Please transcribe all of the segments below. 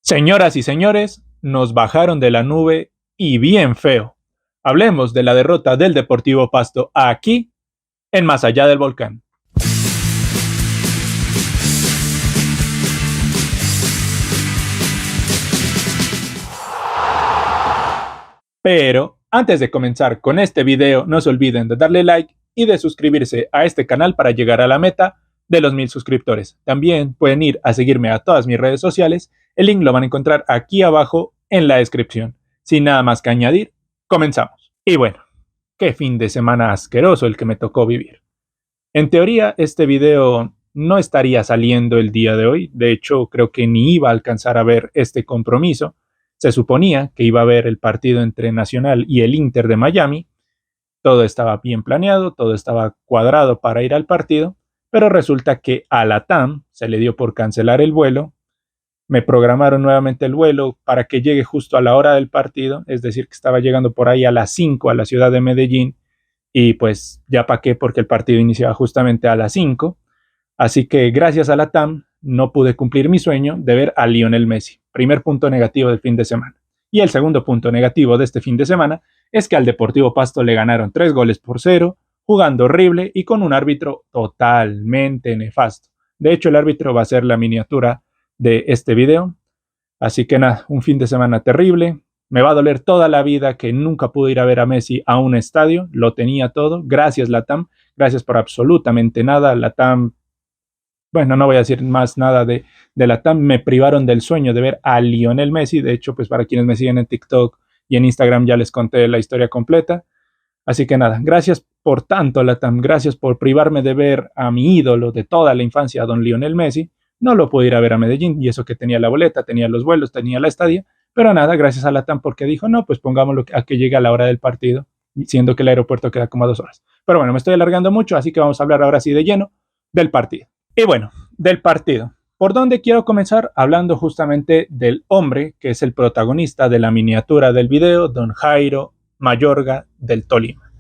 Señoras y señores, nos bajaron de la nube y bien feo. Hablemos de la derrota del Deportivo Pasto aquí, en Más Allá del Volcán. Pero antes de comenzar con este video, no se olviden de darle like y de suscribirse a este canal para llegar a la meta de los 1000 suscriptores. También pueden ir a seguirme a todas mis redes sociales. El link lo van a encontrar aquí abajo en la descripción. Sin nada más que añadir, comenzamos. Y bueno, qué fin de semana asqueroso el que me tocó vivir. En teoría, este video no estaría saliendo el día de hoy. De hecho, creo que ni iba a alcanzar a ver este compromiso. Se suponía que iba a haber el partido entre Nacional y el Inter de Miami. Todo estaba bien planeado, todo estaba cuadrado para ir al partido, pero resulta que a LATAM se le dio por cancelar el vuelo. Me programaron nuevamente el vuelo para que llegue justo a la hora del partido, es decir, que estaba llegando por ahí a las 5 a la ciudad de Medellín, y pues ya pa' qué, porque el partido iniciaba justamente a las 5. Así que gracias a LATAM no pude cumplir mi sueño de ver a Lionel Messi. Primer punto negativo del fin de semana. Y el segundo punto negativo de este fin de semana es que al Deportivo Pasto le ganaron 3-0, jugando horrible y con un árbitro totalmente nefasto. De hecho, el árbitro va a ser la miniatura de este video. Así que nada, un fin de semana terrible. Me va a doler toda la vida que nunca pude ir a ver a Messi a un estadio. Lo tenía todo. Gracias, LATAM. Gracias por absolutamente nada. LATAM, bueno, no voy a decir más nada de LATAM. Me privaron del sueño de ver a Lionel Messi. De hecho, pues para quienes me siguen en TikTok y en Instagram ya les conté la historia completa. Así que nada, gracias por tanto, LATAM. Gracias por privarme de ver a mi ídolo de toda la infancia, a don Lionel Messi. No lo pude ir a ver a Medellín, y eso que tenía la boleta, tenía los vuelos, tenía la estadía, pero nada, gracias a LATAM porque dijo, no, pues pongámoslo a que llegue a la hora del partido, siendo que el aeropuerto queda como a 2 horas. Pero bueno, me estoy alargando mucho, así que vamos a hablar ahora sí de lleno del partido. Y bueno, del partido. ¿Por dónde quiero comenzar? Hablando justamente del hombre que es el protagonista de la miniatura del video, don Jairo Mayorga del Tolima.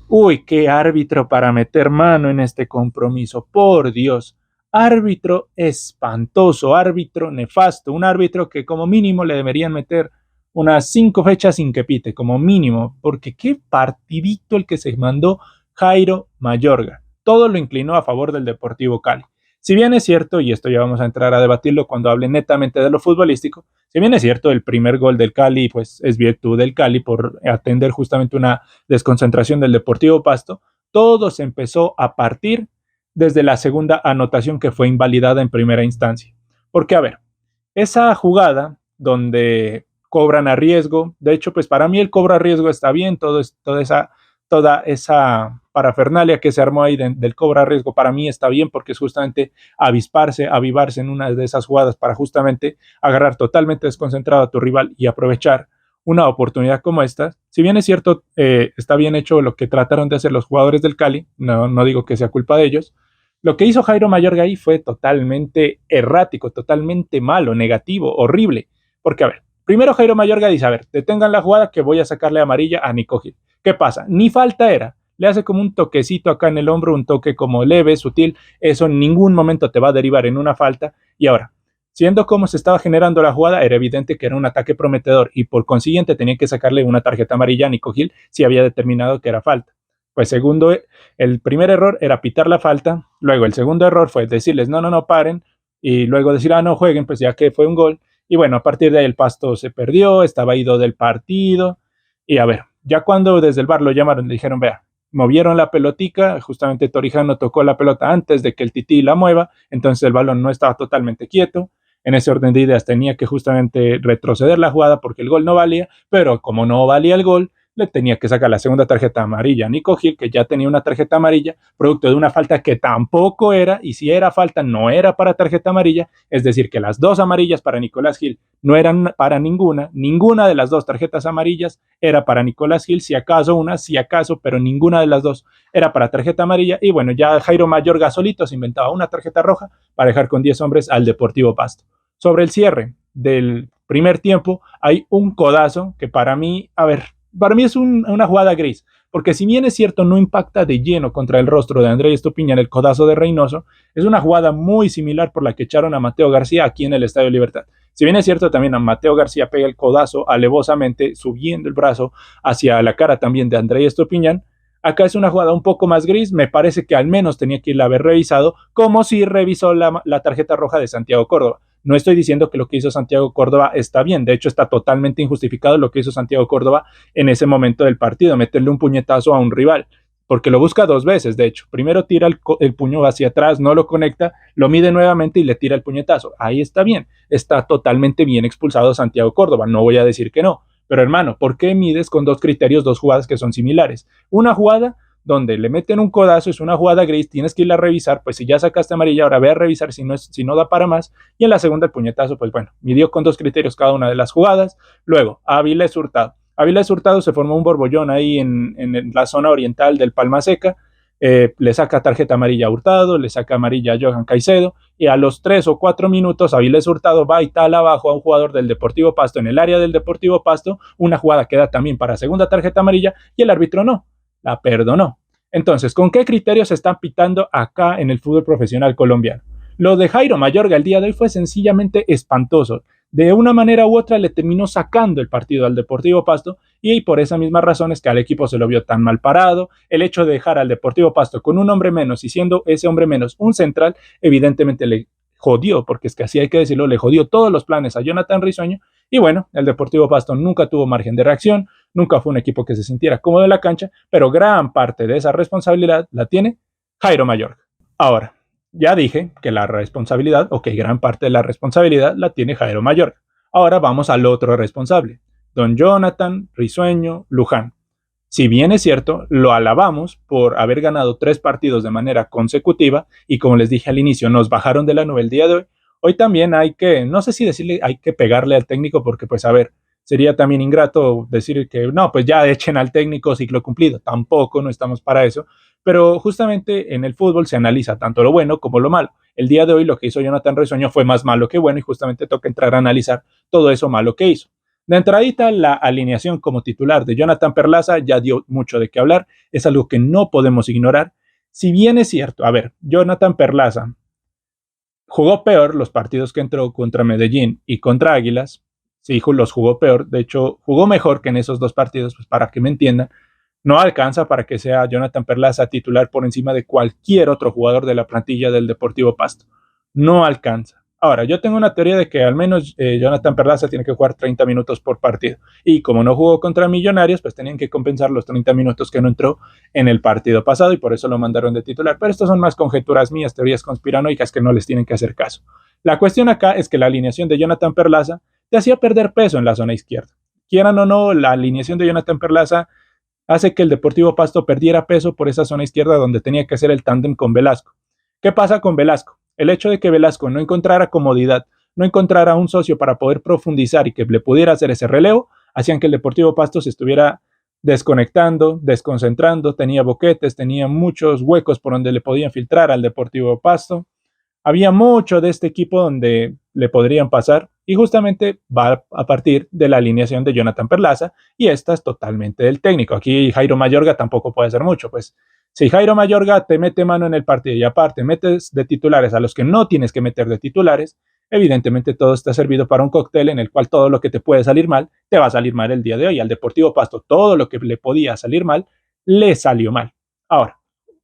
Uy, qué árbitro para meter mano en este compromiso, por Dios. Árbitro espantoso, árbitro nefasto, un árbitro que como mínimo le deberían meter unas 5 fechas sin que pite, como mínimo, porque qué partidito el que se mandó Jairo Mayorga. Todo lo inclinó a favor del Deportivo Cali. Si bien es cierto, y esto ya vamos a entrar a debatirlo cuando hable netamente de lo futbolístico, si bien es cierto, el primer gol del Cali pues es virtud del Cali por atender justamente una desconcentración del Deportivo Pasto, todo se empezó a partir desde la segunda anotación que fue invalidada en primera instancia. Porque, a ver, esa jugada donde cobran a riesgo, de hecho, pues para mí el cobro a riesgo está bien, toda esa parafernalia que se armó ahí del cobro a riesgo para mí está bien porque es justamente avivarse en una de esas jugadas para justamente agarrar totalmente desconcentrado a tu rival y aprovechar una oportunidad como esta. Si bien es cierto, está bien hecho lo que trataron de hacer los jugadores del Cali, no digo que sea culpa de ellos. Lo que hizo Jairo Mayorga ahí fue totalmente errático, totalmente malo, negativo, horrible. Porque, a ver, primero Jairo Mayorga dice, a ver, detengan la jugada que voy a sacarle amarilla a Nico Gil. ¿Qué pasa? Ni falta era. Le hace como un toquecito acá en el hombro, un toque como leve, sutil. Eso en ningún momento te va a derivar en una falta. Y ahora, siendo como se estaba generando la jugada, era evidente que era un ataque prometedor y por consiguiente tenía que sacarle una tarjeta amarilla a Nico Gil si había determinado que era falta. Pues segundo, el primer error era pitar la falta, luego el segundo error fue decirles no paren y luego decir no jueguen, pues ya que fue un gol. Y bueno, a partir de ahí el Pasto se perdió, estaba ido del partido y a ver, ya cuando desde el VAR lo llamaron, le dijeron, vea, movieron la pelotica, justamente Torijano tocó la pelota antes de que el Tití la mueva, entonces el balón no estaba totalmente quieto. En ese orden de ideas tenía que justamente retroceder la jugada porque el gol no valía, pero como no valía el gol, le tenía que sacar la segunda tarjeta amarilla a Nico Gil, que ya tenía una tarjeta amarilla, producto de una falta que tampoco era, y si era falta, no era para tarjeta amarilla, es decir, que las 2 amarillas para Nicolás Gil no eran para ninguna de las 2 tarjetas amarillas era para Nicolás Gil, si acaso, pero ninguna de las 2 era para tarjeta amarilla, y bueno, ya Jairo Mayorga solito se inventaba una tarjeta roja para dejar con 10 hombres al Deportivo Pasto. Sobre el cierre del primer tiempo, hay un codazo que para mí es una jugada gris, porque si bien es cierto no impacta de lleno contra el rostro de Andrés Estupiñán el codazo de Reynoso, es una jugada muy similar por la que echaron a Mateo García aquí en el Estadio Libertad. Si bien es cierto, también a Mateo García pega el codazo alevosamente, subiendo el brazo hacia la cara también de Andrés Estupiñán. Acá es una jugada un poco más gris, me parece que al menos tenía que irla a haber revisado, como si revisó la tarjeta roja de Santiago Córdoba. No estoy diciendo que lo que hizo Santiago Córdoba está bien, de hecho está totalmente injustificado lo que hizo Santiago Córdoba en ese momento del partido, meterle un puñetazo a un rival, porque lo busca dos veces, de hecho. Primero tira el puño hacia atrás, no lo conecta, lo mide nuevamente y le tira el puñetazo. Ahí está bien, está totalmente bien expulsado Santiago Córdoba, no voy a decir que no. Pero hermano, ¿por qué mides con dos criterios dos jugadas que son similares? Una jugada donde le meten un codazo, es una jugada gris, tienes que ir a revisar, pues si ya sacaste amarilla, ahora ve a revisar si no da para más. Y en la segunda el puñetazo, pues bueno, midió con dos criterios cada una de las jugadas. Luego, Avilés Hurtado. Avilés Hurtado se formó un borbollón ahí en la zona oriental del Palma Seca. Le saca tarjeta amarilla a Hurtado, le saca amarilla a Johan Caicedo, y a los 3 o 4 minutos Avilés Hurtado va y tala abajo a un jugador del Deportivo Pasto en el área del Deportivo Pasto, una jugada que da también para segunda tarjeta amarilla, y el árbitro no, la perdonó. Entonces, ¿con qué criterios se están pitando acá en el fútbol profesional colombiano? Lo de Jairo Mayorga el día de hoy fue sencillamente espantoso. De una manera u otra le terminó sacando el partido al Deportivo Pasto, y por esa misma razón es que al equipo se lo vio tan mal parado. El hecho de dejar al Deportivo Pasto con un hombre menos y siendo ese hombre menos un central, evidentemente le jodió, porque es que así hay que decirlo, le jodió todos los planes a Jonathan Risueño. Y bueno, el Deportivo Pasto nunca tuvo margen de reacción, nunca fue un equipo que se sintiera cómodo en la cancha, pero gran parte de esa responsabilidad la tiene Jairo Mayorga. Ahora, ya dije que la responsabilidad, o que gran parte de la responsabilidad la tiene Jairo Mayorga. Ahora vamos al otro responsable, don Jonathan Risueño Luján. Si bien es cierto, lo alabamos por haber ganado 3 partidos de manera consecutiva, y como les dije al inicio, nos bajaron de la nube el día de hoy. Hoy también hay que, no sé si decirle, hay que pegarle al técnico, porque pues a ver, sería también ingrato decir que no, pues ya echen al técnico, ciclo cumplido. Tampoco, no estamos para eso. Pero justamente en el fútbol se analiza tanto lo bueno como lo malo. El día de hoy lo que hizo Jonathan Risueño fue más malo que bueno, y justamente toca entrar a analizar todo eso malo que hizo. De entradita, la alineación como titular de Jonathan Perlaza ya dio mucho de qué hablar, es algo que no podemos ignorar. Si bien es cierto, a ver, Jonathan Perlaza jugó peor los partidos que entró contra Medellín y contra Águilas, sí, los jugó peor, de hecho jugó mejor que en esos dos partidos, pues para que me entiendan. No alcanza para que sea Jonathan Perlaza titular por encima de cualquier otro jugador de la plantilla del Deportivo Pasto. No alcanza. Ahora, yo tengo una teoría de que al menos Jonathan Perlaza tiene que jugar 30 minutos por partido. Y como no jugó contra Millonarios, pues tenían que compensar los 30 minutos que no entró en el partido pasado, y por eso lo mandaron de titular. Pero estas son más conjeturas mías, teorías conspiranoicas que no les tienen que hacer caso. La cuestión acá es que la alineación de Jonathan Perlaza te hacía perder peso en la zona izquierda. Quieran o no, la alineación de Jonathan Perlaza hace que el Deportivo Pasto perdiera peso por esa zona izquierda donde tenía que hacer el tándem con Velasco. ¿Qué pasa con Velasco? El hecho de que Velasco no encontrara comodidad, no encontrara un socio para poder profundizar y que le pudiera hacer ese relevo, hacían que el Deportivo Pasto se estuviera desconectando, desconcentrando, tenía boquetes, tenía muchos huecos por donde le podían filtrar al Deportivo Pasto. Había mucho de este equipo donde le podrían pasar, y justamente va a partir de la alineación de Jonathan Perlaza, y esta es totalmente del técnico. Aquí Jairo Mayorga tampoco puede hacer mucho, pues si Jairo Mayorga te mete mano en el partido y aparte metes de titulares a los que no tienes que meter de titulares, evidentemente todo está servido para un cóctel en el cual todo lo que te puede salir mal, te va a salir mal el día de hoy. Al Deportivo Pasto todo lo que le podía salir mal, le salió mal. Ahora,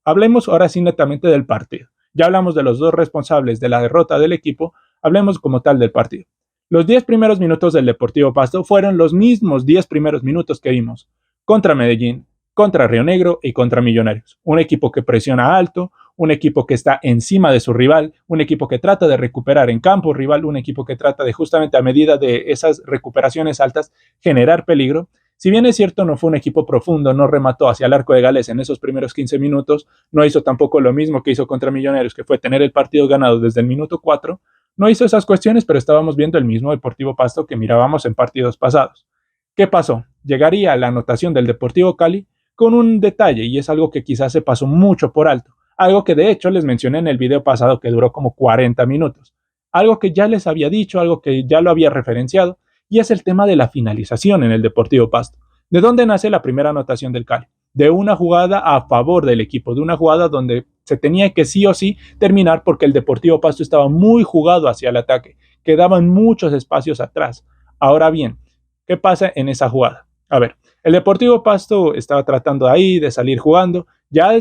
hablemos ahora sí netamente del partido. Ya hablamos de los dos responsables de la derrota del equipo, hablemos como tal del partido. Los 10 primeros minutos del Deportivo Pasto fueron los mismos 10 primeros minutos que vimos contra Medellín, contra Río Negro y contra Millonarios. Un equipo que presiona alto, un equipo que está encima de su rival, un equipo que trata de recuperar en campo rival, un equipo que trata de justamente a medida de esas recuperaciones altas generar peligro. Si bien es cierto, no fue un equipo profundo, no remató hacia el arco de Gales en esos primeros 15 minutos, no hizo tampoco lo mismo que hizo contra Millonarios, que fue tener el partido ganado desde el minuto 4, no hizo esas cuestiones, pero estábamos viendo el mismo Deportivo Pasto que mirábamos en partidos pasados. ¿Qué pasó? Llegaría la anotación del Deportivo Cali con un detalle, y es algo que quizás se pasó mucho por alto, algo que de hecho les mencioné en el video pasado que duró como 40 minutos, algo que ya les había dicho, algo que ya lo había referenciado, y es el tema de la finalización en el Deportivo Pasto. ¿De dónde nace la primera anotación del Cali? De una jugada a favor del equipo, de una jugada donde se tenía que sí o sí terminar porque el Deportivo Pasto estaba muy jugado hacia el ataque. quedaban muchos espacios atrás. Ahora bien, ¿qué pasa en esa jugada? A ver, el Deportivo Pasto estaba tratando ahí de salir jugando, ya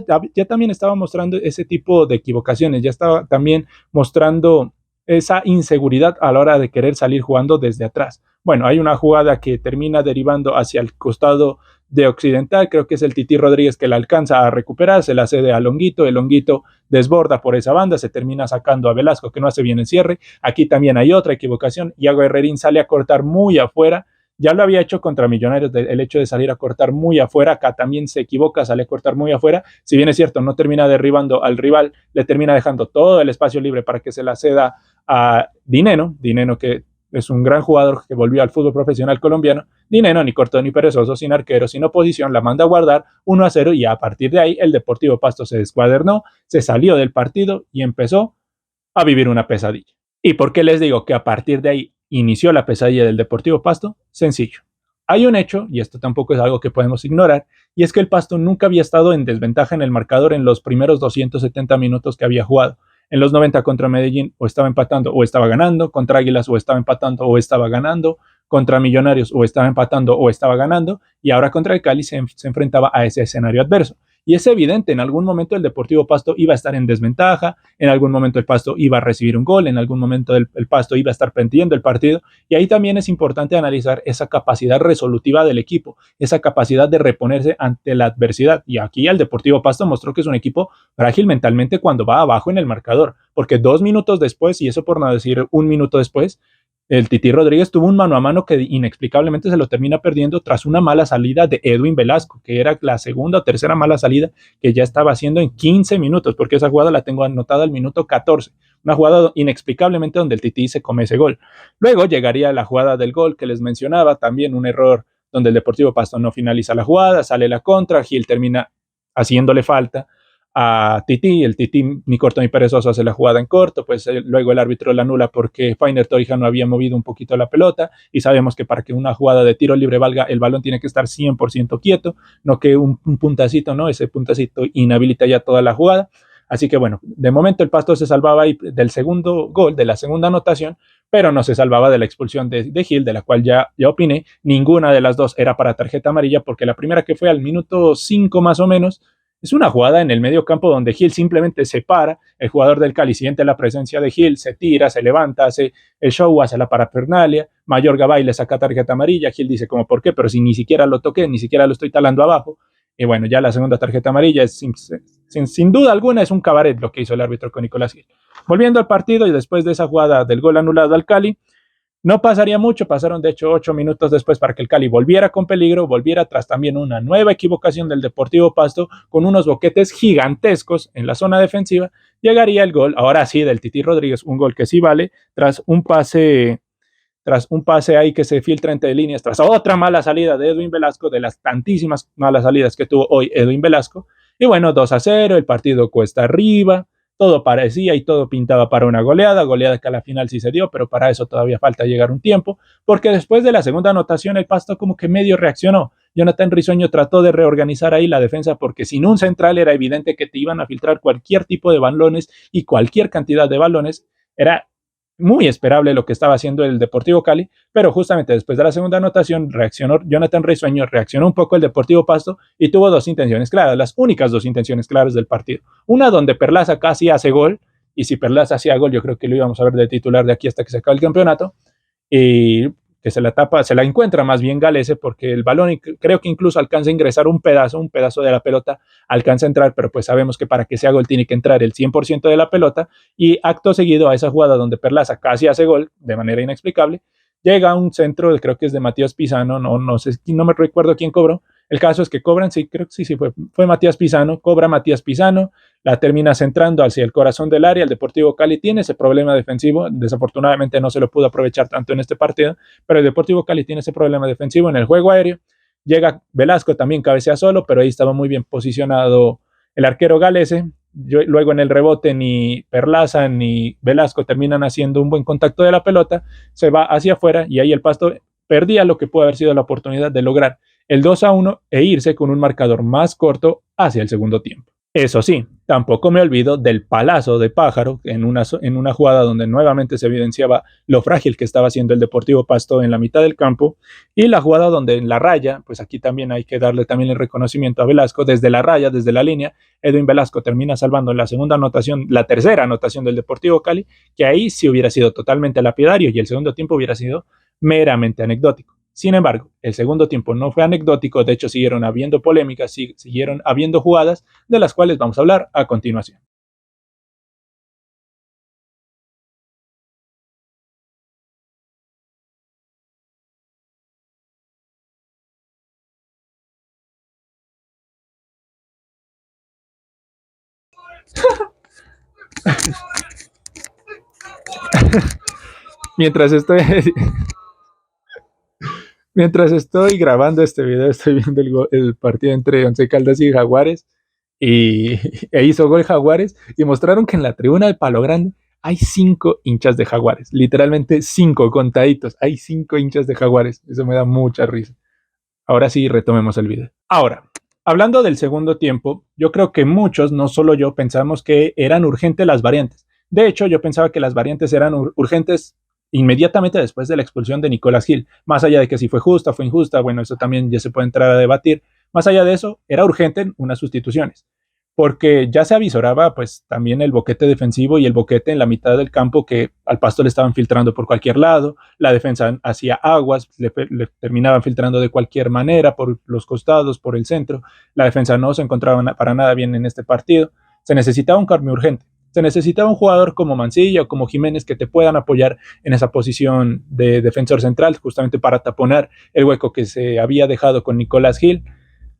también estaba mostrando ese tipo de equivocaciones, ya estaba también mostrando esa inseguridad a la hora de querer salir jugando desde atrás. Bueno, hay una jugada que termina derivando hacia el costado de Occidental, creo que es el Tití Rodríguez que la alcanza a recuperar, se la cede a Longuito, el Longuito desborda por esa banda, se termina sacando a Velasco que no hace bien el cierre. Aquí también hay otra equivocación, Iago Herrerín sale a cortar muy afuera, ya lo había hecho contra Millonarios, el hecho de salir a cortar muy afuera, acá también se equivoca, sale a cortar muy afuera, si bien es cierto, no termina derribando al rival, le termina dejando todo el espacio libre para que se la ceda a Dineno que es un gran jugador que volvió al fútbol profesional colombiano. Dineno, ni corto ni perezoso, sin arquero, sin oposición, la manda a guardar 1-0 y a partir de ahí el Deportivo Pasto se descuadernó, se salió del partido y empezó a vivir una pesadilla. ¿Y por qué les digo que a partir de ahí inició la pesadilla del Deportivo Pasto? Sencillo. Hay un hecho, y esto tampoco es algo que podemos ignorar, y es que el Pasto nunca había estado en desventaja en el marcador en los primeros 270 minutos que había jugado. En los 90 contra Medellín o estaba empatando o estaba ganando, contra Águilas o estaba empatando o estaba ganando, contra Millonarios o estaba empatando o estaba ganando, y ahora contra el Cali se enfrentaba a ese escenario adverso. Y es evidente, en algún momento el Deportivo Pasto iba a estar en desventaja, en algún momento el Pasto iba a recibir un gol, en algún momento el Pasto iba a estar perdiendo el partido, y ahí también es importante analizar esa capacidad resolutiva del equipo, esa capacidad de reponerse ante la adversidad. Y aquí el Deportivo Pasto mostró que es un equipo frágil mentalmente cuando va abajo en el marcador, porque 2 minutos después, y eso por no decir un minuto después, el Tití Rodríguez tuvo un mano a mano que inexplicablemente se lo termina perdiendo tras una mala salida de Edwin Velasco, que era la segunda o tercera mala salida que ya estaba haciendo en 15 minutos, porque esa jugada la tengo anotada al minuto 14, una jugada inexplicablemente donde el Tití se come ese gol. Luego llegaría la jugada del gol que les mencionaba, también un error donde el Deportivo Pasto no finaliza la jugada, sale la contra, Gil termina haciéndole falta a Tití, el Tití ni corto ni perezoso hace la jugada en corto, pues luego el árbitro la anula porque Fainer Torija no había movido un poquito la pelota y sabemos que para que una jugada de tiro libre valga, el balón tiene que estar 100% quieto, no que un puntacito, ¿no? Ese puntacito inhabilita ya toda la jugada. Así que bueno, de momento el Pasto se salvaba ahí del segundo gol, de la segunda anotación, pero no se salvaba de la expulsión de Gil, de la cual ya opiné. Ninguna de las dos era para tarjeta amarilla, porque la primera, que fue al minuto 5 más o menos, es una jugada en el medio campo donde Gil simplemente se para, el jugador del Cali siente la presencia de Gil, se tira, se levanta, hace el show, hace la parafernalia, Mayorga va y le saca tarjeta amarilla, Gil dice como, ¿por qué? Pero si ni siquiera lo toqué, ni siquiera lo estoy talando abajo. Y bueno, ya la segunda tarjeta amarilla es sin duda alguna es un cabaret lo que hizo el árbitro con Nicolás Gil. Volviendo al partido y después de esa jugada del gol anulado al Cali, no pasaría mucho, pasaron de hecho 8 minutos después para que el Cali volviera con peligro, volviera tras también una nueva equivocación del Deportivo Pasto con unos boquetes gigantescos en la zona defensiva, llegaría el gol, ahora sí, del Tití Rodríguez, un gol que sí vale, tras un pase ahí que se filtra entre líneas, tras otra mala salida de Edwin Velasco, de las tantísimas malas salidas que tuvo hoy Edwin Velasco, y bueno, 2-0, el partido cuesta arriba, todo parecía y todo pintaba para una goleada que a la final sí se dio, pero para eso todavía falta llegar un tiempo, porque después de la segunda anotación el Pasto como que medio reaccionó. Jonathan Risueño trató de reorganizar ahí la defensa, porque sin un central era evidente que te iban a filtrar cualquier tipo de balones y cualquier cantidad de balones. Era muy esperable lo que estaba haciendo el Deportivo Cali, pero justamente después de la segunda anotación reaccionó Jonathan Risueño, reaccionó un poco el Deportivo Pasto y tuvo dos intenciones claras, las únicas dos intenciones claras del partido. Una donde Perlaza casi hace gol, y si Perlaza hacía gol yo creo que lo íbamos a ver de titular de aquí hasta que se acabe el campeonato, y que se la tapa, se la encuentra más bien Galese, porque el balón creo que incluso alcanza a ingresar un pedazo de la pelota, alcanza a entrar, pero pues sabemos que para que sea gol tiene que entrar el 100% de la pelota, y acto seguido a esa jugada donde Perlaza casi hace gol, de manera inexplicable, llega un centro, creo que es de Matías Pisano, no sé, no me recuerdo quién cobró, el caso es que cobran, sí, creo que sí, fue Matías Pisano, cobra Matías Pisano, la termina centrando hacia el corazón del área. El Deportivo Cali tiene ese problema defensivo, desafortunadamente no se lo pudo aprovechar tanto en este partido, pero el Deportivo Cali tiene ese problema defensivo en el juego aéreo. Llega Velasco, también cabecea solo, pero ahí estaba muy bien posicionado el arquero Galese. Luego en el rebote ni Perlaza ni Velasco terminan haciendo un buen contacto de la pelota, se va hacia afuera y ahí el Pasto perdía lo que pudo haber sido la oportunidad de lograr el 2-1 e irse con un marcador más corto hacia el segundo tiempo. Eso sí, tampoco me olvido del palazo de Pájaro en una jugada donde nuevamente se evidenciaba lo frágil que estaba haciendo el Deportivo Pasto en la mitad del campo y la jugada donde en la raya, pues aquí también hay que darle también el reconocimiento a Velasco, desde la raya, desde la línea, Edwin Velasco termina salvando la segunda anotación, la tercera anotación del Deportivo Cali, que ahí sí hubiera sido totalmente lapidario y el segundo tiempo hubiera sido meramente anecdótico. Sin embargo, el segundo tiempo no fue anecdótico, de hecho siguieron habiendo polémicas, siguieron habiendo jugadas de las cuales vamos a hablar a continuación. Mientras estoy, mientras estoy grabando este video, estoy viendo el partido entre Once Caldas y Jaguares y e hizo gol Jaguares y mostraron que en la tribuna de Palo Grande hay 5 hinchas de Jaguares, literalmente 5 contaditos, hay 5 hinchas de Jaguares, eso me da mucha risa. Ahora sí, retomemos el video. Ahora, hablando del segundo tiempo, yo creo que muchos, no solo yo, pensamos que eran urgentes las variantes. De hecho, yo pensaba que las variantes eran urgentes inmediatamente después de la expulsión de Nicolás Gil. Más allá de que si fue justa, fue injusta, bueno, eso también ya se puede entrar a debatir. Más allá de eso, era urgente unas sustituciones porque ya se avisoraba pues también el boquete defensivo y el boquete en la mitad del campo que al Pasto le estaban filtrando por cualquier lado, la defensa hacía aguas, le terminaban filtrando de cualquier manera por los costados, por el centro, la defensa no se encontraba para nada bien en este partido, se necesitaba un cambio urgente, se necesitaba un jugador como Mancilla o como Jiménez que te puedan apoyar en esa posición de defensor central, justamente para taponar el hueco que se había dejado con Nicolás Gil,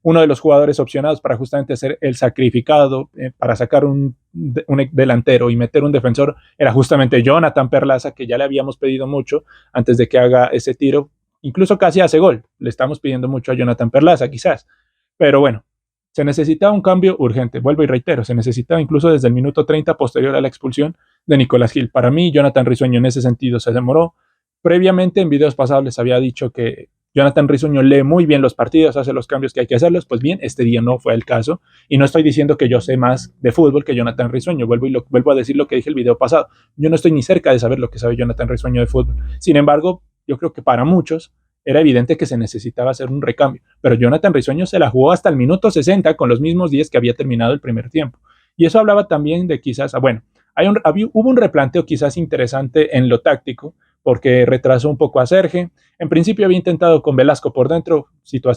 uno de los jugadores opcionados para justamente ser el sacrificado para sacar un delantero y meter un defensor era justamente Jonathan Perlaza, que ya le habíamos pedido mucho antes de que haga ese tiro, incluso casi hace gol. Le estamos pidiendo mucho a Jonathan Perlaza, quizás. Pero bueno, se necesitaba un cambio urgente. Vuelvo y reitero, se necesitaba incluso desde el minuto 30 posterior a la expulsión de Nicolás Gil. Para mí, Jonathan Risueño en ese sentido se demoró. Previamente, en videos pasados les había dicho que Jonathan Risueño lee muy bien los partidos, hace los cambios que hay que hacerlos. Pues bien, este día no fue el caso. Y no estoy diciendo que yo sé más de fútbol que Jonathan Risueño. Vuelvo a decir lo que dije el video pasado. Yo no estoy ni cerca de saber lo que sabe Jonathan Risueño de fútbol. Sin embargo, yo creo que para muchos era evidente que se necesitaba hacer un recambio. Pero Jonathan Risueño se la jugó hasta el minuto 60 con los mismos 10 que había terminado el primer tiempo. Y eso hablaba también de quizás, bueno, hubo un replanteo quizás interesante en lo táctico, porque retrasó un poco a Serge. En principio había intentado con Velasco por dentro,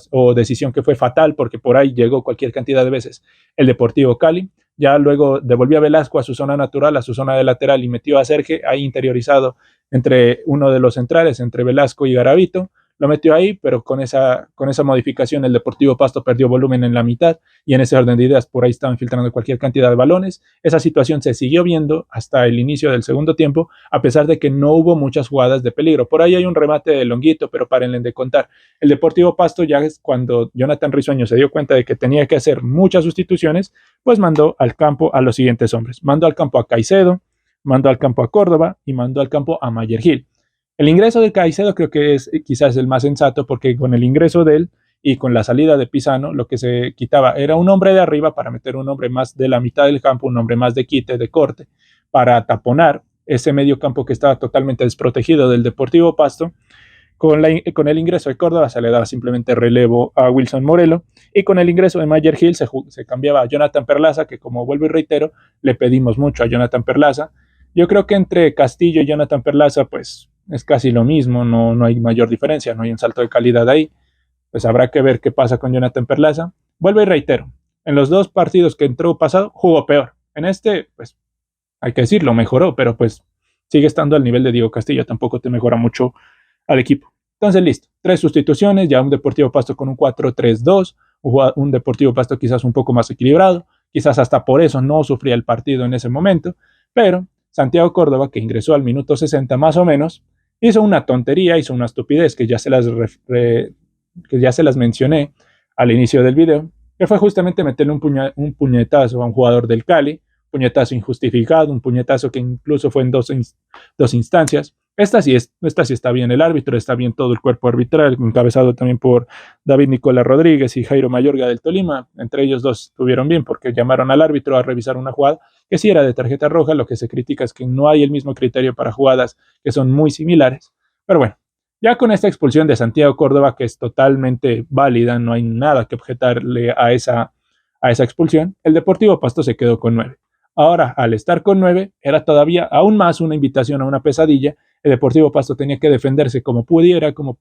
o decisión que fue fatal, porque por ahí llegó cualquier cantidad de veces el Deportivo Cali. Ya luego devolvió a Velasco a su zona natural, a su zona de lateral, y metió a Serge ahí interiorizado entre uno de los centrales, entre Velasco y Garavito. Lo metió ahí, pero con esa modificación el Deportivo Pasto perdió volumen en la mitad y en ese orden de ideas por ahí estaban filtrando cualquier cantidad de balones. Esa situación se siguió viendo hasta el inicio del segundo tiempo, a pesar de que no hubo muchas jugadas de peligro. Por ahí hay un remate de Longuito, pero párenle de contar. El Deportivo Pasto ya es cuando Jonathan Risueño se dio cuenta de que tenía que hacer muchas sustituciones, pues mandó al campo a los siguientes hombres. Mandó al campo a Caicedo, mandó al campo a Córdoba y mandó al campo a Mayer Gil. El ingreso de Caicedo creo que es quizás el más sensato porque con el ingreso de él y con la salida de Pisano lo que se quitaba era un hombre de arriba para meter un hombre más de la mitad del campo, un hombre más de quite, de corte, para taponar ese medio campo que estaba totalmente desprotegido del Deportivo Pasto. Con el ingreso de Córdoba se le daba simplemente relevo a Wilson Morelo y con el ingreso de Mayer Hill se cambiaba a Jonathan Perlaza, que como vuelvo y reitero, le pedimos mucho a Jonathan Perlaza. Yo creo que entre Castillo y Jonathan Perlaza pues es casi lo mismo, no hay mayor diferencia, no hay un salto de calidad ahí. Pues habrá que ver qué pasa con Jonathan Perlaza. Vuelvo y reitero, en los 2 partidos que entró pasado jugó peor. En este, pues hay que decirlo, mejoró, pero pues sigue estando al nivel de Diego Castillo, tampoco te mejora mucho al equipo. Entonces, listo, 3 sustituciones, ya un Deportivo Pasto con un 4-3-2, un Deportivo Pasto quizás un poco más equilibrado, quizás hasta por eso no sufría el partido en ese momento, pero Santiago Córdoba, que ingresó al minuto 60 más o menos, hizo una tontería, hizo una estupidez que ya se las mencioné al inicio del video, que fue justamente meterle un puñetazo a un jugador del Cali, puñetazo injustificado, un puñetazo que incluso fue en dos instancias, esta sí está bien el árbitro, está bien todo el cuerpo arbitral, encabezado también por David Nicolás Rodríguez y Jairo Mayorga del Tolima. Entre ellos dos estuvieron bien porque llamaron al árbitro a revisar una jugada que sí era de tarjeta roja. Lo que se critica es que no hay el mismo criterio para jugadas que son muy similares. Pero bueno, ya con esta expulsión de Santiago Córdoba, que es totalmente válida, no hay nada que objetarle a esa expulsión, el Deportivo Pasto se quedó con 9. Ahora, al estar con 9, era todavía aún más una invitación a una pesadilla. El Deportivo Pasto tenía que defenderse como pudiera, como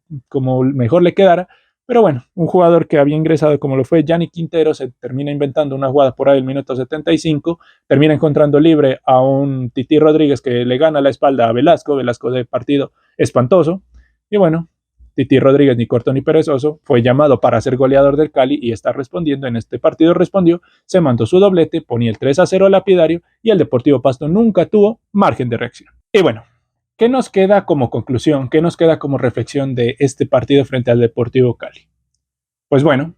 mejor le quedara. Pero bueno, un jugador que había ingresado como lo fue Gianni Quintero se termina inventando una jugada por ahí el minuto 75, termina encontrando libre a un Titi Rodríguez que le gana la espalda a Velasco de partido espantoso. Y bueno, Titi Rodríguez, ni corto ni perezoso, fue llamado para ser goleador del Cali y está respondiendo. En este partido respondió, se mandó su doblete, ponía el 3-0 lapidario y el Deportivo Pasto nunca tuvo margen de reacción. Y bueno, ¿qué nos queda como conclusión? ¿Qué nos queda como reflexión de este partido frente al Deportivo Cali? Pues bueno,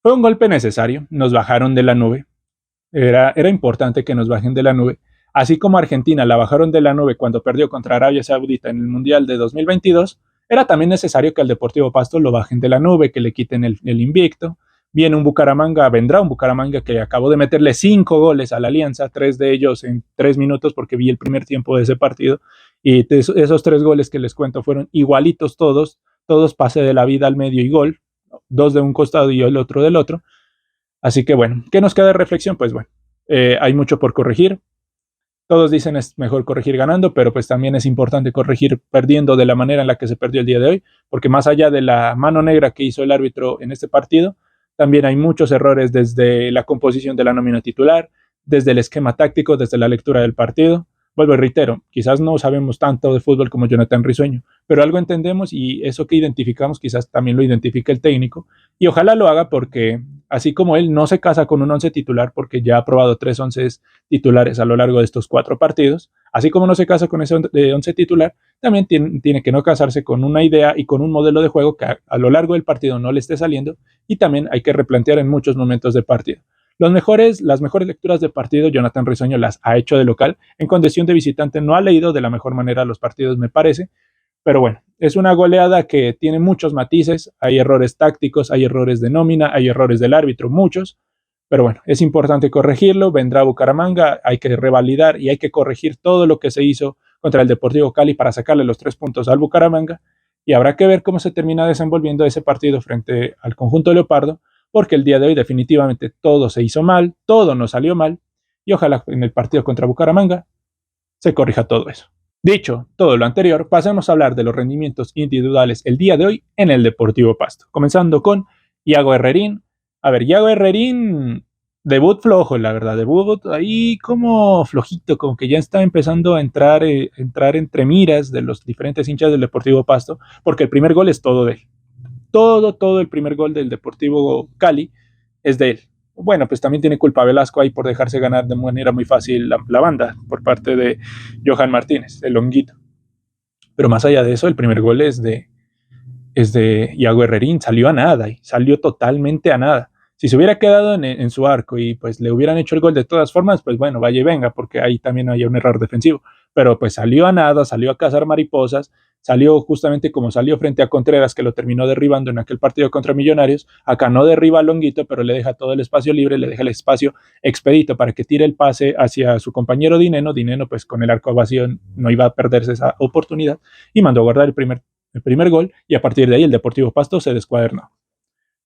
fue un golpe necesario, nos bajaron de la nube, era importante que nos bajen de la nube, así como Argentina la bajaron de la nube cuando perdió contra Arabia Saudita en el Mundial de 2022, era también necesario que al Deportivo Pasto lo bajen de la nube, que le quiten el invicto. Viene un Bucaramanga, vendrá un Bucaramanga que acabó de meterle 5 goles a la Alianza, 3 de ellos en 3 minutos porque vi el primer tiempo de ese partido, y esos 3 goles que les cuento fueron igualitos todos pase de la vida al medio y gol, 2 de un costado y el otro del otro. Así que bueno, ¿qué nos queda de reflexión? Pues bueno, hay mucho por corregir. Todos dicen es mejor corregir ganando, pero pues también es importante corregir perdiendo de la manera en la que se perdió el día de hoy, porque más allá de la mano negra que hizo el árbitro en este partido, también hay muchos errores desde la composición de la nómina titular, desde el esquema táctico, desde la lectura del partido. Vuelvo y reitero, quizás no sabemos tanto de fútbol como Jonathan Risueño, pero algo entendemos y eso que identificamos quizás también lo identifique el técnico y ojalá lo haga porque así como él no se casa con un once titular porque ya ha probado 3 once titulares a lo largo de estos 4 partidos, así como no se casa con ese once titular, también tiene que no casarse con una idea y con un modelo de juego que a lo largo del partido no le esté saliendo y también hay que replantear en muchos momentos de partido. Las mejores lecturas de partido, Jonathan Risueño las ha hecho de local. En condición de visitante no ha leído de la mejor manera los partidos, me parece. Pero bueno, es una goleada que tiene muchos matices. Hay errores tácticos, hay errores de nómina, hay errores del árbitro, muchos. Pero bueno, es importante corregirlo. Vendrá Bucaramanga, hay que revalidar y hay que corregir todo lo que se hizo contra el Deportivo Cali para sacarle los 3 puntos al Bucaramanga. Y habrá que ver cómo se termina desenvolviendo ese partido frente al conjunto Leopardo, porque el día de hoy definitivamente todo se hizo mal, todo nos salió mal, y ojalá en el partido contra Bucaramanga se corrija todo eso. Dicho todo lo anterior, pasemos a hablar de los rendimientos individuales el día de hoy en el Deportivo Pasto, comenzando con Iago Herrerín. A ver, Iago Herrerín, debut flojo, la verdad, debut ahí como flojito, como que ya está empezando a entrar entre miras de los diferentes hinchas del Deportivo Pasto, porque el primer gol es todo de él. Todo el primer gol del Deportivo Cali es de él. Bueno, pues también tiene culpa Velasco ahí por dejarse ganar de manera muy fácil la banda por parte de Johan Martínez, el longuito. Pero más allá de eso, el primer gol es de Iago Herrerín, salió a nada, y salió totalmente a nada. Si se hubiera quedado en su arco y pues le hubieran hecho el gol de todas formas, pues bueno, vaya y venga, porque ahí también hay un error defensivo. Pero pues salió a nada, salió a cazar mariposas, salió justamente como salió frente a Contreras, que lo terminó derribando en aquel partido contra Millonarios. Acá no derriba a Longuito, pero le deja todo el espacio libre, le deja el espacio expedito para que tire el pase hacia su compañero Dineno. Dineno pues con el arco vacío no iba a perderse esa oportunidad y mandó a guardar el primer gol y a partir de ahí el Deportivo Pasto se descuadernó.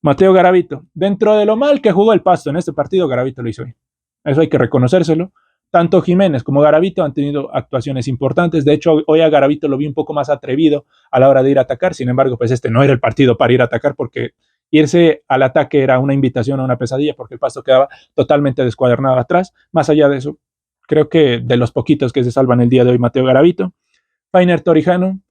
Mateo Garavito, dentro de lo mal que jugó el Pasto en este partido, Garavito lo hizo bien. Eso hay que reconocérselo. Tanto Jiménez como Garavito han tenido actuaciones importantes. De hecho, hoy a Garavito lo vi un poco más atrevido a la hora de ir a atacar. Sin embargo, pues este no era el partido para ir a atacar porque irse al ataque era una invitación a una pesadilla porque el Pasto quedaba totalmente descuadernado atrás. Más allá de eso, creo que de los poquitos que se salvan el día de hoy, Mateo Garavito. Fainer Torijano,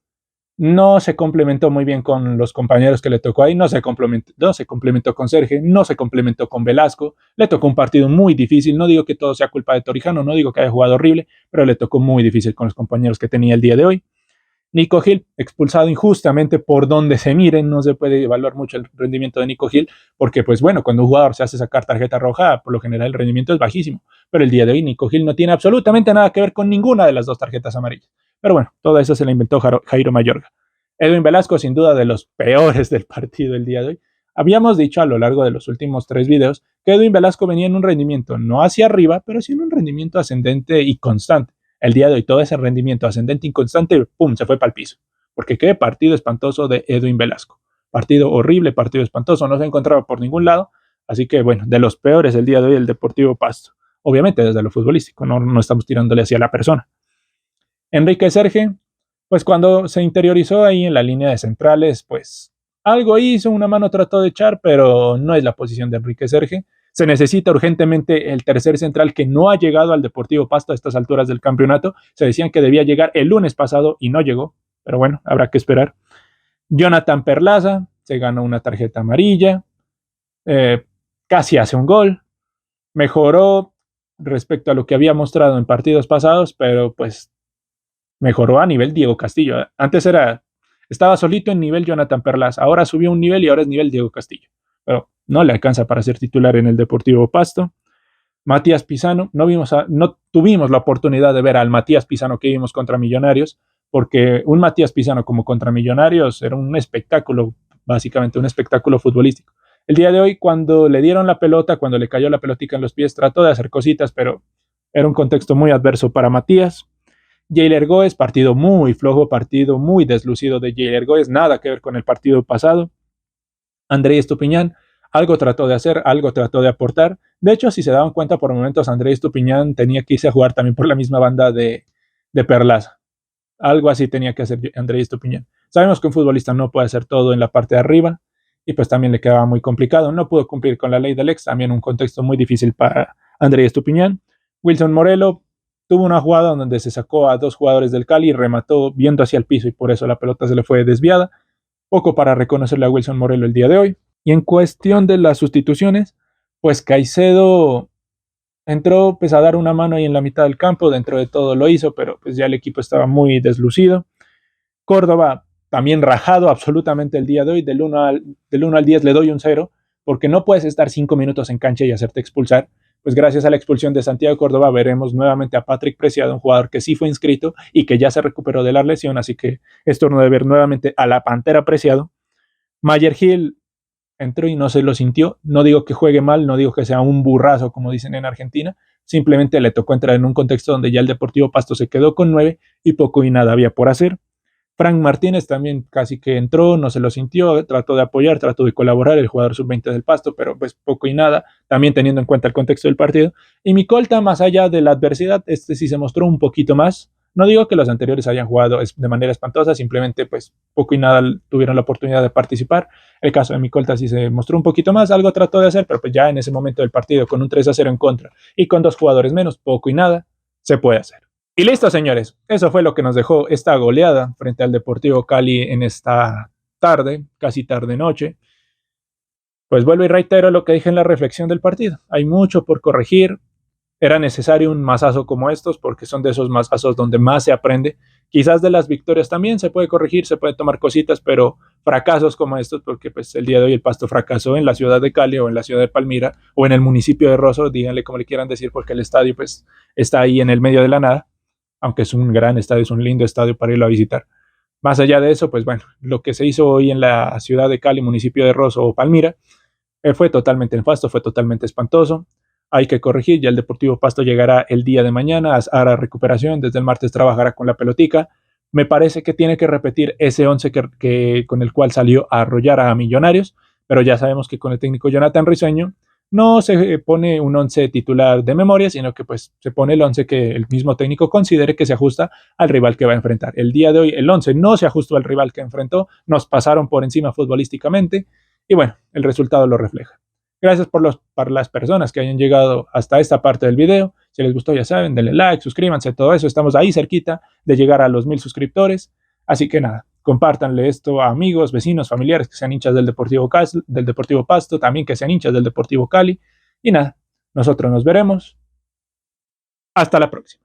no se complementó muy bien con los compañeros que le tocó ahí, no se complementó con Sergio, no se complementó con Velasco, le tocó un partido muy difícil, no digo que todo sea culpa de Torijano, no digo que haya jugado horrible, pero le tocó muy difícil con los compañeros que tenía el día de hoy. Nico Gil, expulsado injustamente por donde se miren, no se puede evaluar mucho el rendimiento de Nico Gil, porque pues bueno, cuando un jugador se hace sacar tarjeta roja, por lo general el rendimiento es bajísimo, pero el día de hoy Nico Gil no tiene absolutamente nada que ver con ninguna de las 2 tarjetas amarillas. Pero bueno, todo eso se lo inventó Jairo Mayorga. Edwin Velasco, sin duda de los peores del partido el día de hoy. Habíamos dicho a lo largo de los últimos 3 videos que Edwin Velasco venía en un rendimiento no hacia arriba, pero sí en un rendimiento ascendente y constante. El día de hoy todo ese rendimiento ascendente y constante, ¡pum!, se fue para el piso. Porque qué partido espantoso de Edwin Velasco. Partido horrible, partido espantoso, no se encontraba por ningún lado. Así que bueno, de los peores el día de hoy el Deportivo Pasto. Obviamente desde lo futbolístico, no estamos tirándole hacia la persona. Enrique Serge, pues cuando se interiorizó ahí en la línea de centrales, pues algo hizo, una mano trató de echar, pero no es la posición de Enrique Serge. Se necesita urgentemente el tercer central que no ha llegado al Deportivo Pasto a estas alturas del campeonato. Se decían que debía llegar el lunes pasado y no llegó, pero bueno, habrá que esperar. Jonathan Perlaza se ganó una tarjeta amarilla, casi hace un gol, mejoró respecto a lo que había mostrado en partidos pasados, pero pues mejoró a nivel Diego Castillo. Antes estaba solito en nivel Jonathan Perlaza, ahora subió un nivel y ahora es nivel Diego Castillo, pero no le alcanza para ser titular en el Deportivo Pasto. Matías Pizano, no tuvimos la oportunidad de ver al Matías Pizano que vimos contra Millonarios, porque un Matías Pizano como contra Millonarios era un espectáculo, básicamente un espectáculo futbolístico. El día de hoy, cuando le dieron la pelota, cuando le cayó la pelotica en los pies, trató de hacer cositas, pero era un contexto muy adverso para Matías. Jailer Goes, partido muy flojo, partido muy deslucido de Jailer Goes, nada que ver con el partido pasado. André Estupiñán, algo trató de hacer, algo trató de aportar. De hecho, si se daban cuenta, por momentos André Estupiñán tenía que irse a jugar también por la misma banda de Perlaza. Algo así tenía que hacer André Estupiñán. Sabemos que un futbolista no puede hacer todo en la parte de arriba y pues también le quedaba muy complicado. No pudo cumplir con la ley del ex, también un contexto muy difícil para André Estupiñán. Wilson Morelo tuvo una jugada donde se sacó a 2 jugadores del Cali y remató viendo hacia el piso y por eso la pelota se le fue desviada. Poco para reconocerle a Wilson Morelo el día de hoy. Y en cuestión de las sustituciones, pues Caicedo entró pues a dar una mano ahí en la mitad del campo, dentro de todo lo hizo, pero pues ya el equipo estaba muy deslucido. Córdoba también rajado absolutamente el día de hoy, del 1 al 10 le doy un 0, porque no puedes estar 5 minutos en cancha y hacerte expulsar. Pues gracias a la expulsión de Santiago Córdoba veremos nuevamente a Patrick Preciado, un jugador que sí fue inscrito y que ya se recuperó de la lesión, así que es turno de ver nuevamente a la Pantera Preciado. Mayer Gil entró y no se lo sintió. No digo que juegue mal, no digo que sea un burrazo, como dicen en Argentina. Simplemente le tocó entrar en un contexto donde ya el Deportivo Pasto se quedó con 9 y poco y nada había por hacer. Frank Martínez también casi que entró, no se lo sintió, trató de apoyar, trató de colaborar, el jugador sub-20 del Pasto, pero pues poco y nada, también teniendo en cuenta el contexto del partido. Y mi colta, más allá de la adversidad, sí se mostró un poquito más. No digo que los anteriores hayan jugado de manera espantosa, simplemente pues poco y nada tuvieron la oportunidad de participar. El caso de mi colta sí se mostró un poquito más, algo trató de hacer, pero pues ya en ese momento del partido, con un 3-0 en contra y con 2 jugadores menos, poco y nada, se puede hacer. Y listo, señores. Eso fue lo que nos dejó esta goleada frente al Deportivo Cali en esta tarde, casi tarde-noche. Pues vuelvo y reitero lo que dije en la reflexión del partido. Hay mucho por corregir. Era necesario un masazo como estos porque son de esos masazos donde más se aprende. Quizás de las victorias también se puede corregir, se puede tomar cositas, pero fracasos como estos, porque pues el día de hoy el Pasto fracasó en la ciudad de Cali o en la ciudad de Palmira o en el municipio de Rosso, díganle como le quieran decir, porque el estadio pues está ahí en el medio de la nada, aunque es un gran estadio, es un lindo estadio para irlo a visitar. Más allá de eso, pues bueno, lo que se hizo hoy en la ciudad de Cali, municipio de Rosso o Palmira, fue totalmente nefasto, fue totalmente espantoso. Hay que corregir, ya el Deportivo Pasto llegará el día de mañana, hará recuperación, desde el martes trabajará con la pelotica. Me parece que tiene que repetir ese 11 con el cual salió a arrollar a Millonarios, pero ya sabemos que con el técnico Jonathan Risueño no se pone un 11 titular de memoria, sino que pues se pone el 11 que el mismo técnico considere que se ajusta al rival que va a enfrentar. El día de hoy el 11 no se ajustó al rival que enfrentó, nos pasaron por encima futbolísticamente y bueno, el resultado lo refleja. Gracias para las personas que hayan llegado hasta esta parte del video. Si les gustó, ya saben, denle like, suscríbanse, todo eso. Estamos ahí cerquita de llegar a los 1000 suscriptores. Así que nada, compártanle esto a amigos, vecinos, familiares que sean hinchas del Deportivo Pasto, también que sean hinchas del Deportivo Cali. Y nada, nosotros nos veremos. Hasta la próxima.